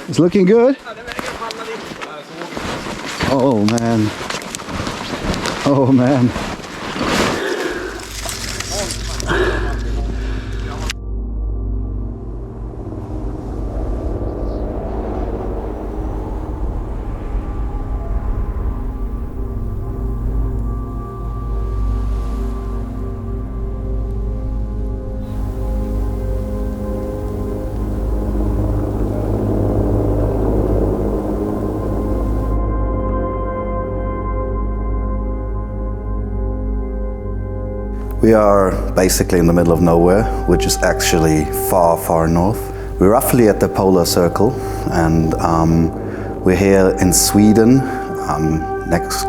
It's looking good. Oh man. Oh man. We are basically in the middle of nowhere, which is actually far, far north. We're roughly at the polar circle, and we're here in Sweden,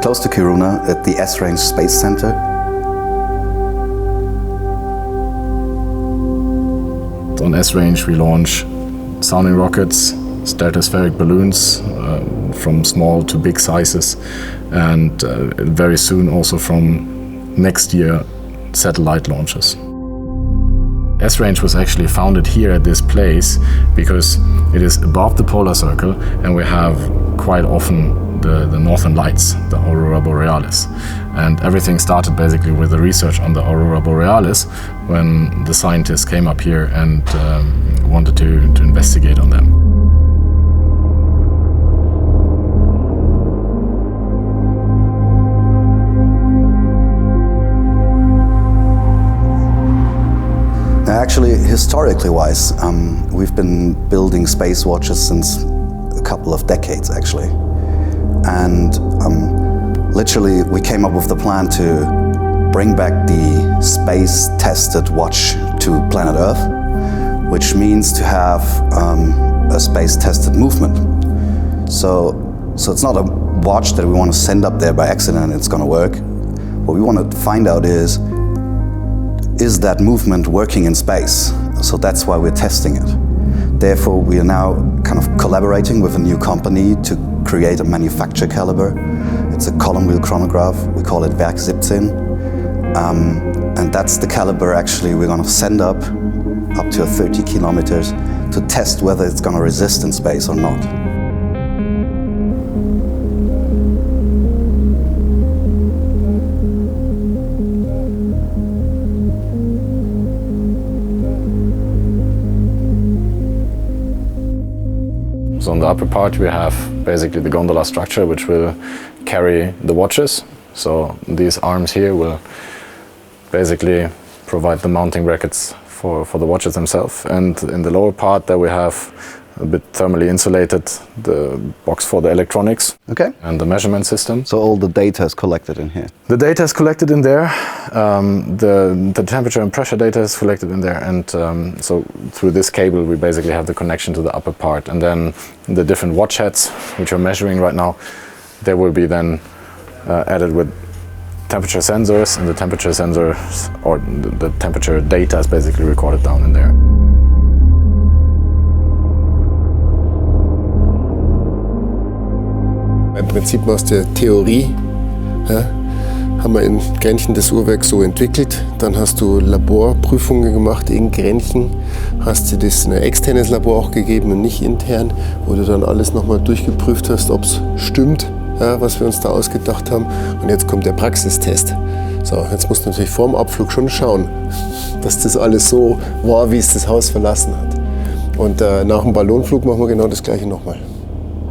close to Kiruna, at the Esrange Space Center. On Esrange we launch sounding rockets, stratospheric balloons from small to big sizes, and very soon also from next year satellite launches. Esrange was actually founded here at this place because it is above the polar circle and we have quite often the northern lights, the aurora borealis. And everything started basically with the research on the aurora borealis when the scientists came up here and wanted to investigate on them. Actually, historically wise, we've been building space watches since a couple of decades actually. And literally we came up with the plan to bring back the space tested watch to planet Earth, which means to have a space tested movement. So it's not a watch that we want to send up there by accident and it's going to work. What we want to find out is that movement working in space? So that's why we're testing it. Therefore, we are now kind of collaborating with a new company to create a manufacture calibre. It's a column wheel chronograph. We call it Werk 17. And that's the calibre actually we're going to send up to 30 kilometers to test whether it's going to resist in space or not. So on the upper part we have basically the gondola structure which will carry the watches. So these arms here will basically provide the mounting brackets for the watches themselves. And in the lower part there we have a bit thermally insulated the box for the electronics and the measurement system. So all the data is collected in here? The data is collected in there, the temperature and pressure data is collected in there, and so through this cable we basically have the connection to the upper part, and then the different watch heads which are measuring right now, they will be then added with temperature sensors, and the temperature sensors or the temperature data is basically recorded down in there. Im Prinzip aus der Theorie haben wir in Grenchen das Uhrwerk so entwickelt. Dann hast du Laborprüfungen gemacht in Grenchen, hast dir das in ein externes Labor auch gegeben und nicht intern, wo du dann alles nochmal durchgeprüft hast, ob es stimmt, was wir uns da ausgedacht haben. Und jetzt kommt der Praxistest. So, jetzt musst du natürlich vor dem Abflug schon schauen, dass das alles so war, wie es das Haus verlassen hat. Und nach dem Ballonflug machen wir genau das Gleiche nochmal.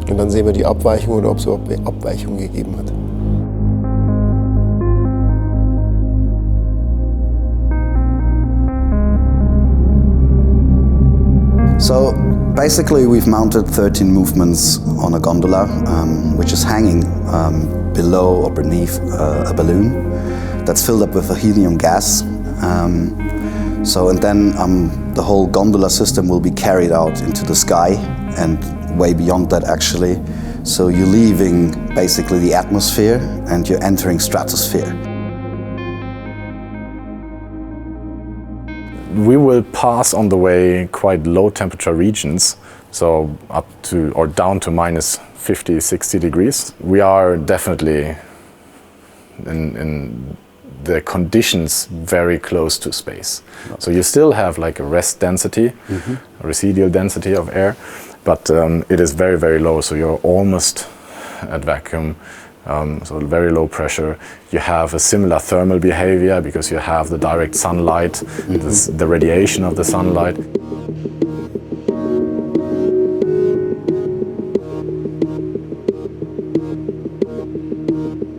Und dann sehen wir die Abweichung oder ob es überhaupt eine Abweichung gegeben hat. So basically we've mounted 13 movements on a gondola, which is hanging below or beneath a balloon that's filled up with a helium gas. And then the whole gondola system will be carried out into the sky and way beyond that actually. So you're leaving basically the atmosphere and you're entering stratosphere. We will pass on the way quite low temperature regions, so up to or down to minus 50, 60 degrees. We are definitely in the conditions very close to space. So you still have like a rest density, a residual density of air, but it is very, very low. So you're almost at vacuum, so very low pressure. You have a similar thermal behavior because you have the direct sunlight, the radiation of the sunlight.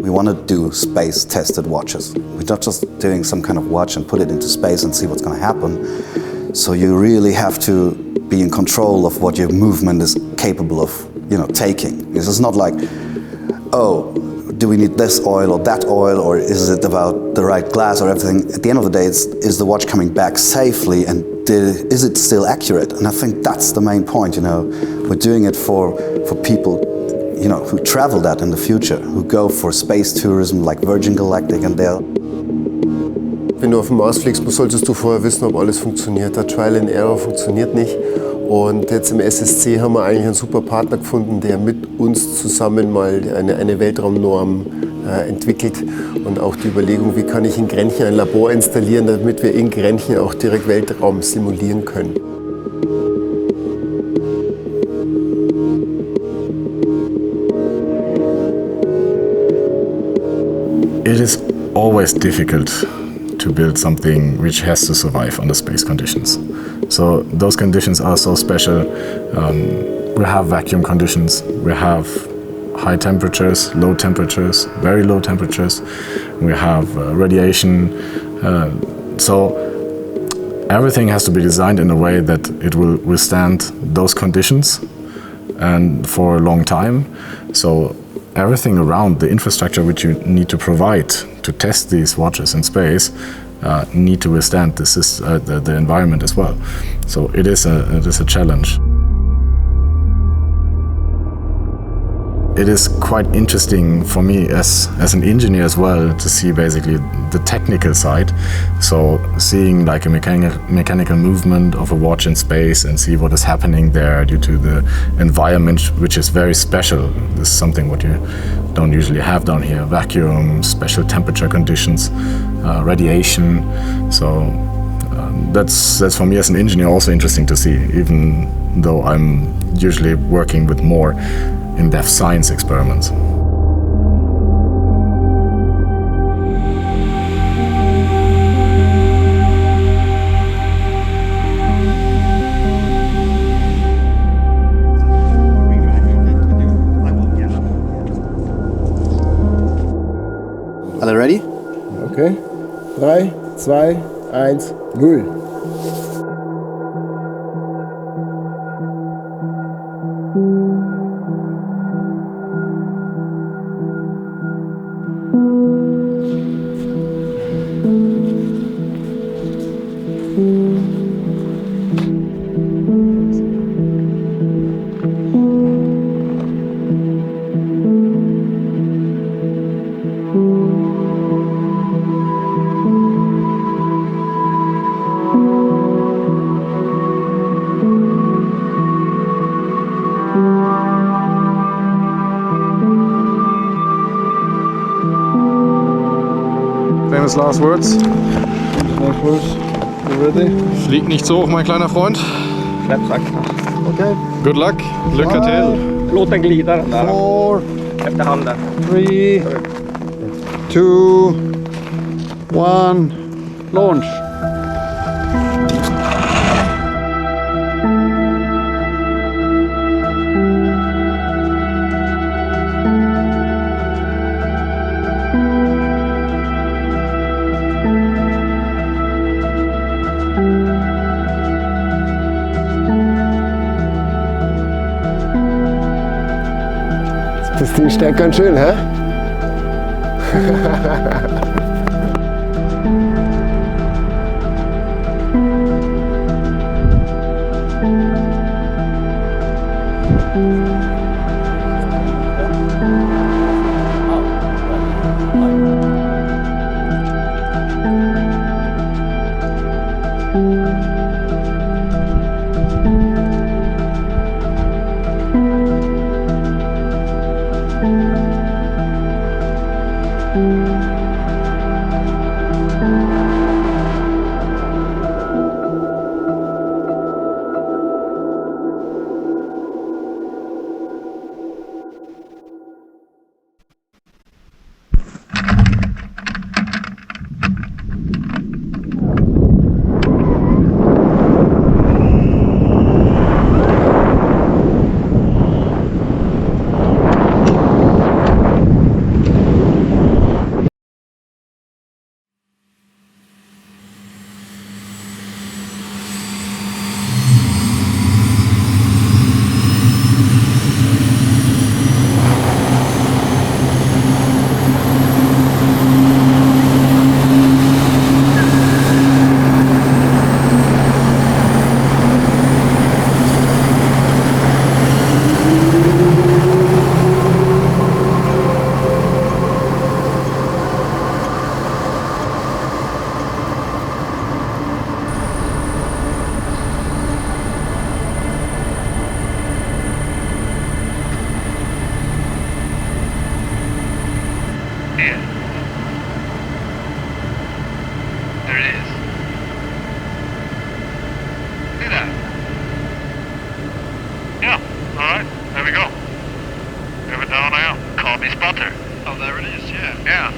We want to do space-tested watches. We're not just doing some kind of watch and put it into space and see what's going to happen. So you really have to be in control of what your movement is capable of, taking. This is not like, oh, do we need this oil or that oil, or is it about the right glass or everything? At the end of the day, is the watch coming back safely, and is it still accurate? And I think that's the main point. We're doing it for people who travel that in the future, who go for space tourism like Virgin Galactic and they'll. Wenn du auf den Mars fliegst, solltest du vorher wissen, ob alles funktioniert. Der Trial and Error funktioniert nicht. Und jetzt im SSC haben wir eigentlich einen super Partner gefunden, der mit uns zusammen mal eine Weltraumnorm entwickelt. Und auch die Überlegung, wie kann ich in Grenchen ein Labor installieren, damit wir in Grenchen auch direkt Weltraum simulieren können. It is always difficult to build something which has to survive under space conditions. So those conditions are so special. We have vacuum conditions, we have high temperatures, low temperatures, very low temperatures, we have radiation. So everything has to be designed in a way that it will withstand those conditions and for a long time. So everything around the infrastructure which you need to provide to test these watches in space need to withstand the environment as well. So it is a challenge. It is quite interesting for me as an engineer as well to see basically the technical side. So seeing like a mechanical movement of a watch in space and see what is happening there due to the environment, which is very special. This is something what you don't usually have down here. Vacuum, special temperature conditions, radiation. So that's for me as an engineer also interesting to see, even though I'm usually working with more in-depth science experiments. Alle ready? Okay. 3, 2, 1, 0. Famous last words. Last words. You ready? Flieg nicht so hoch, mein kleiner Freund. Släpp sakta. Okay. Good luck. Lycka till. Låt den glida den där. 4, Efter handen. 3, 2, 1, launch. Das Ding steigt ganz schön, hä? spotter. Oh, there it is, yeah. Yeah.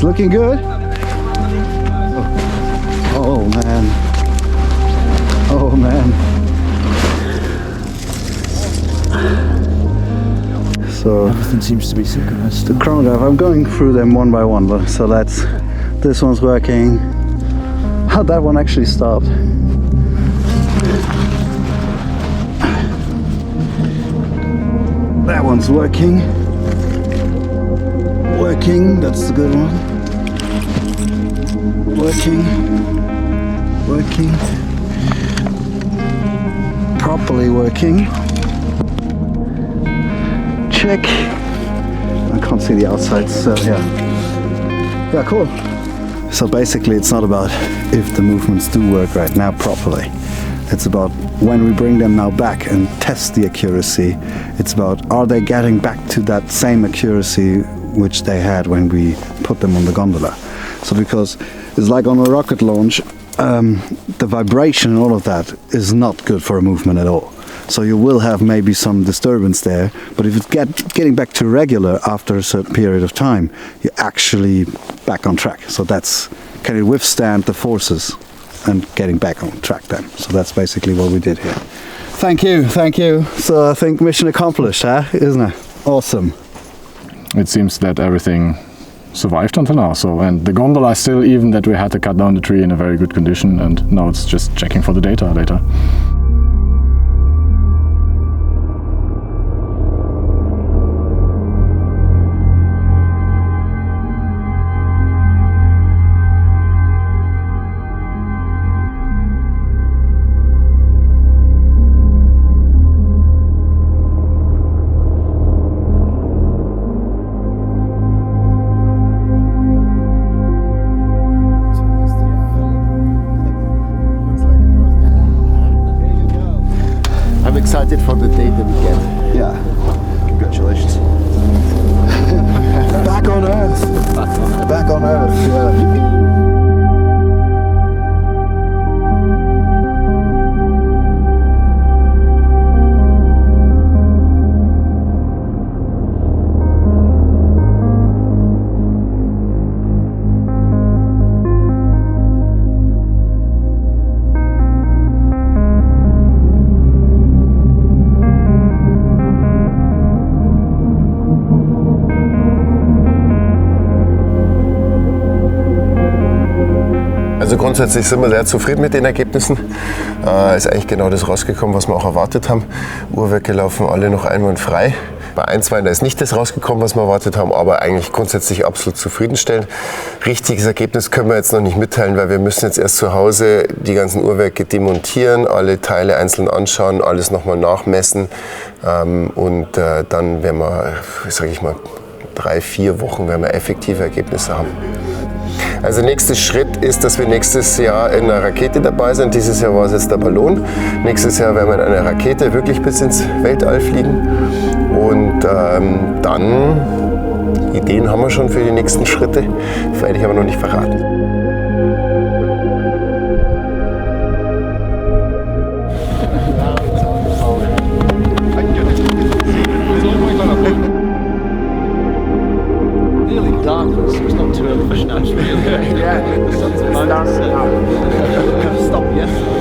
Looking good? Oh man. Oh man. So everything seems to be synchronized. The chronograph, I'm going through them one by one. So this one's working. Oh, that one actually stopped. That one's working. Working, that's the good one. Working. Properly working. Check. I can't see the outside, so yeah. Yeah, cool. So basically it's not about if the movements do work right now properly. It's about when we bring them now back and test the accuracy. It's about, are they getting back to that same accuracy which they had when we put them on the gondola. So because it's like on a rocket launch, the vibration and all of that is not good for a movement at all. So you will have maybe some disturbance there, but if it's getting back to regular after a certain period of time, you're actually back on track. So that's, can it withstand the forces and getting back on track then. So that's basically what we did here. Thank you. So I think mission accomplished, huh? Isn't it? Awesome. It seems that everything survived until now. So, and the gondola is still, even that we had to cut down the tree, in a very good condition, and now it's just checking for the data later. I'm excited for the data we get. Yeah. Congratulations. Back on Earth. Back on Earth, yeah. Also grundsätzlich sind wir sehr zufrieden mit den Ergebnissen. Ist eigentlich genau das rausgekommen, was wir auch erwartet haben. Uhrwerke laufen alle noch einwandfrei. Bei ein, zwei, da ist nicht das rausgekommen, was wir erwartet haben, aber eigentlich grundsätzlich absolut zufriedenstellend. Richtiges Ergebnis können wir jetzt noch nicht mitteilen, weil wir müssen jetzt erst zu Hause die ganzen Uhrwerke demontieren, alle Teile einzeln anschauen, alles nochmal nachmessen und dann werden wir, sage ich mal, 3-4 Wochen werden wir effektive Ergebnisse haben. Also nächster Schritt ist, dass wir nächstes Jahr in einer Rakete dabei sind. Dieses Jahr war es jetzt der Ballon. Nächstes Jahr werden wir in einer Rakete wirklich bis ins Weltall fliegen. Und dann, Ideen haben wir schon für die nächsten Schritte, werde ich aber noch nicht verraten. pushing actually. Yeah, the sun's dark now. Stop, yeah.